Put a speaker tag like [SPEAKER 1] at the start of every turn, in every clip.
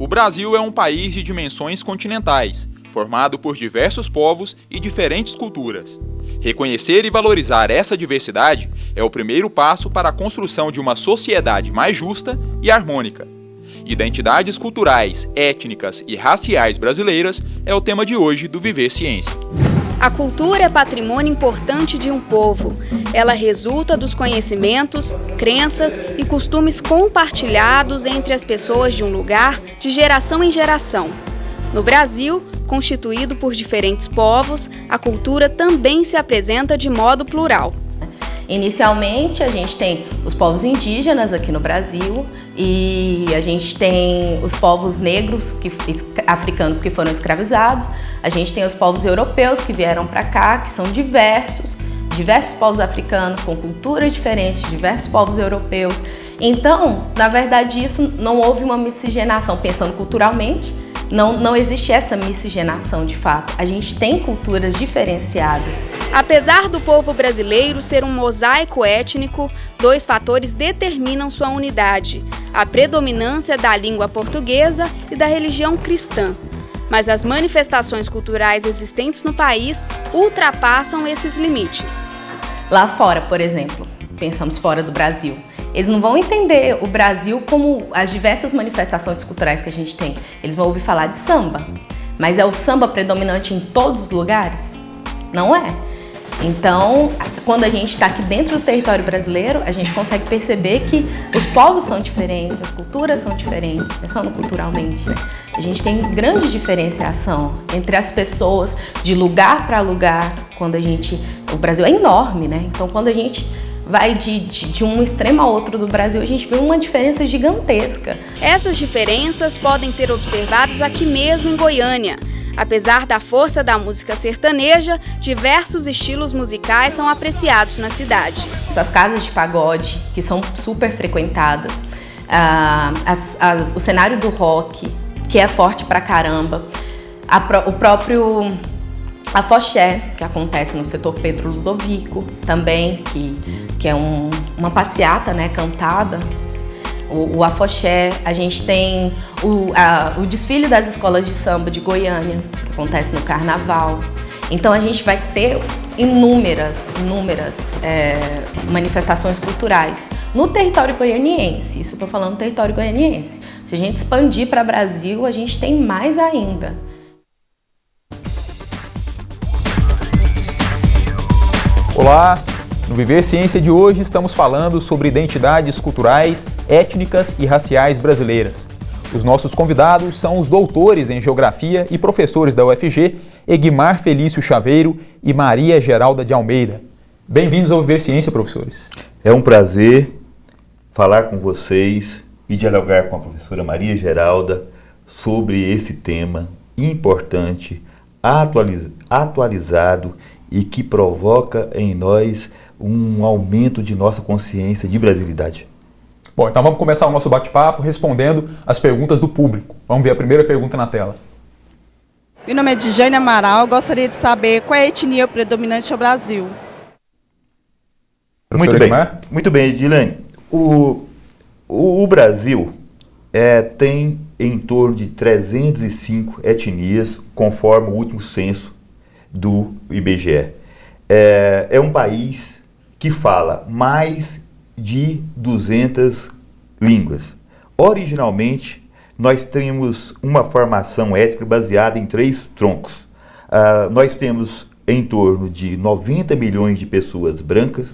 [SPEAKER 1] O Brasil é um país de dimensões continentais, formado por diversos povos e diferentes culturas. Reconhecer e valorizar essa diversidade é o primeiro passo para a construção de uma sociedade mais justa e harmônica. Identidades culturais, étnicas e raciais brasileiras é o tema de hoje do Viver Ciência.
[SPEAKER 2] A cultura é patrimônio importante de um povo. Ela resulta dos conhecimentos, crenças e costumes compartilhados entre as pessoas de um lugar de geração em geração. No Brasil, constituído por diferentes povos, a cultura também se apresenta de modo plural.
[SPEAKER 3] Inicialmente, a gente tem os povos indígenas aqui no Brasil e a gente tem os povos negros, africanos que foram escravizados, a gente tem os povos europeus que vieram para cá, que são diversos povos africanos com culturas diferentes, diversos povos europeus. Então, na verdade, isso não houve uma miscigenação, pensando culturalmente. Não existe essa miscigenação de fato. A gente tem culturas diferenciadas.
[SPEAKER 2] Apesar do povo brasileiro ser um mosaico étnico, dois fatores determinam sua unidade: a predominância da língua portuguesa e da religião cristã. Mas as manifestações culturais existentes no país ultrapassam esses limites.
[SPEAKER 3] Lá fora, por exemplo, pensamos fora do Brasil. Eles não vão entender o Brasil como as diversas manifestações culturais que a gente tem. Eles vão ouvir falar de samba. Mas é o samba predominante em todos os lugares? Não é. Então, quando a gente está aqui dentro do território brasileiro, a gente consegue perceber que os povos são diferentes, as culturas são diferentes, pensando culturalmente, né? A gente tem grande diferenciação entre as pessoas de lugar para lugar. O Brasil é enorme, né? Então, quando a gente vai de um extremo ao outro do Brasil, a gente vê uma diferença gigantesca.
[SPEAKER 2] Essas diferenças podem ser observadas aqui mesmo em Goiânia. Apesar da força da música sertaneja, diversos estilos musicais são apreciados na cidade.
[SPEAKER 3] As casas de pagode, que são super frequentadas, o cenário do rock, que é forte pra caramba, o próprio afoxé, que acontece no setor Pedro Ludovico, também, que é uma passeata, né, cantada. O afoxé, a gente tem o desfile das escolas de samba de Goiânia, que acontece no Carnaval. Então a gente vai ter inúmeras manifestações culturais no território goianiense. Isso eu estou falando do território goianiense. Se a gente expandir para o Brasil, a gente tem mais ainda.
[SPEAKER 1] Olá! No Viver Ciência de hoje estamos falando sobre identidades culturais, étnicas e raciais brasileiras. Os nossos convidados são os doutores em Geografia e professores da UFG, Egmar Felício Chaveiro e Maria Geralda de Almeida. Bem-vindos ao Viver Ciência, professores.
[SPEAKER 4] É um prazer falar com vocês e dialogar com a professora Maria Geralda sobre esse tema importante, atualizado e que provoca em nós um aumento de nossa consciência de brasilidade.
[SPEAKER 1] Bom, então vamos começar o nosso bate-papo respondendo as perguntas do público. Vamos ver a primeira pergunta na tela.
[SPEAKER 5] Meu nome é Dijane Amaral, eu gostaria de saber qual é a etnia predominante no Brasil.
[SPEAKER 4] Muito bem, Edilene. O Brasil tem em torno de 305 etnias, conforme o último censo do IBGE. É um país que fala mais de 200 línguas. Originalmente, nós temos uma formação étnica baseada em 3 troncos. Nós temos em torno de 90 milhões de pessoas brancas,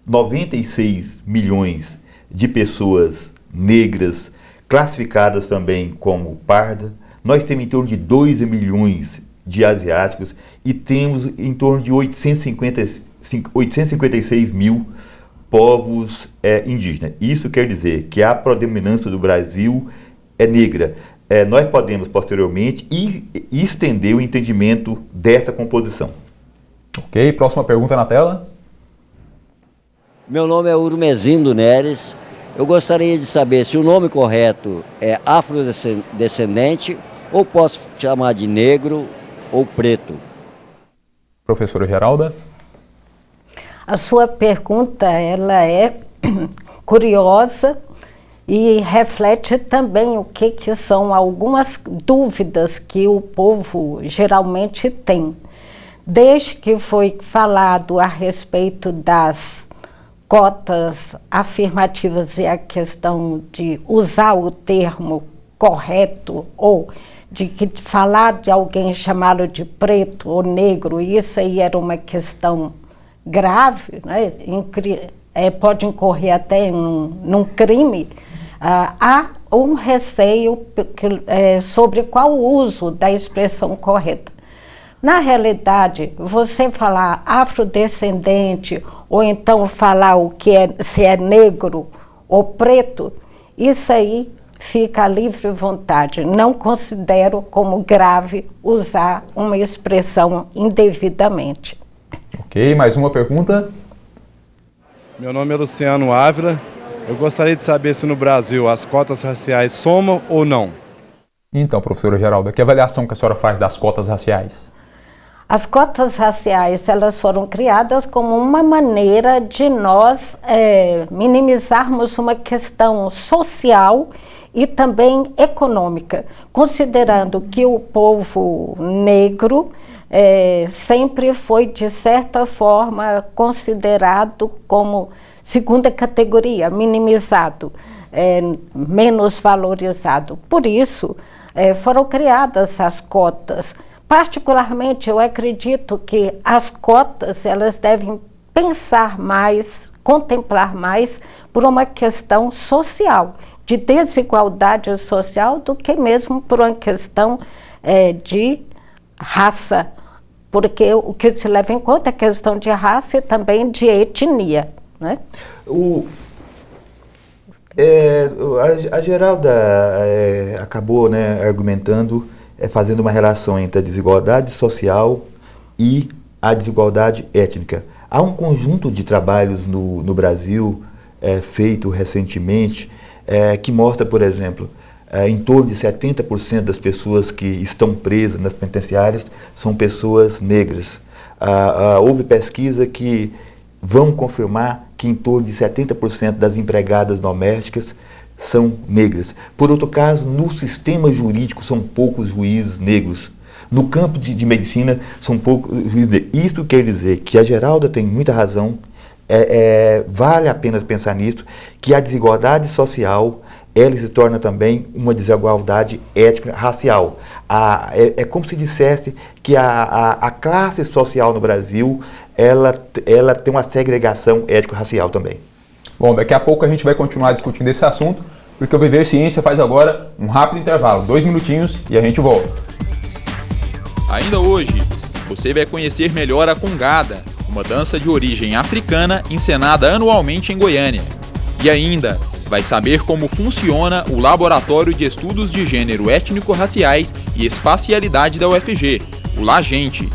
[SPEAKER 4] 96 milhões de pessoas negras, classificadas também como parda. Nós temos em torno de 2 milhões de asiáticos e temos em torno de 856 mil povos indígenas. Isso quer dizer que a predominância do Brasil é negra. Nós podemos, posteriormente, estender o entendimento dessa composição.
[SPEAKER 1] Ok, próxima pergunta na tela.
[SPEAKER 6] Meu nome é Urmezindo Neres. Eu gostaria de saber se o nome correto é afrodescendente ou posso chamar de negro ou preto.
[SPEAKER 1] Professora Geralda.
[SPEAKER 7] A sua pergunta ela é curiosa e reflete também o que são algumas dúvidas que o povo geralmente tem. Desde que foi falado a respeito das cotas afirmativas e a questão de usar o termo correto ou de que falar de alguém chamá-lo de preto ou negro, isso aí era uma questão grave, né? Pode incorrer até num crime. Há um receio sobre qual o uso da expressão correta. Na realidade, você falar afrodescendente ou então falar se é negro ou preto, isso aí fica à livre vontade. Não considero como grave usar uma expressão indevidamente.
[SPEAKER 1] Ok, mais uma pergunta?
[SPEAKER 8] Meu nome é Luciano Ávila. Eu gostaria de saber se no Brasil as cotas raciais somam ou não.
[SPEAKER 1] Então, professora Geralda, que avaliação que a senhora faz das cotas raciais?
[SPEAKER 7] As cotas raciais, elas foram criadas como uma maneira de nós minimizarmos uma questão social e também econômica, considerando que o povo negro sempre foi, de certa forma, considerado como segunda categoria, minimizado, menos valorizado. Por isso, foram criadas as cotas. Particularmente, eu acredito que as cotas, elas devem pensar mais, contemplar mais por uma questão social, de desigualdade social, do que mesmo por uma questão de raça, porque o que se leva em conta é a questão de raça e também de etnia, né?
[SPEAKER 4] A Geralda acabou, né, argumentando, fazendo uma relação entre a desigualdade social e a desigualdade étnica. Há um conjunto de trabalhos no Brasil feito recentemente que mostra, por exemplo, em torno de 70% das pessoas que estão presas nas penitenciárias são pessoas negras. Houve pesquisa que vão confirmar que em torno de 70% das empregadas domésticas são negras. Por outro caso, no sistema jurídico são poucos juízes negros. No campo de medicina são poucos juízes negros. Isso quer dizer que a Geralda tem muita razão, vale a pena pensar nisso, que a desigualdade social ela se torna também uma desigualdade étnica racial. É como se dissesse que a classe social no Brasil ela tem uma segregação étnico-racial também.
[SPEAKER 1] Bom, daqui a pouco a gente vai continuar discutindo esse assunto, porque o Viver Ciência faz agora um rápido intervalo, 2 minutinhos, e a gente volta. Ainda hoje, você vai conhecer melhor a Congada, uma dança de origem africana encenada anualmente em Goiânia. E ainda, vai saber como funciona o Laboratório de Estudos de Gênero Étnico-Raciais e Espacialidade da UFG, o LAGENTE.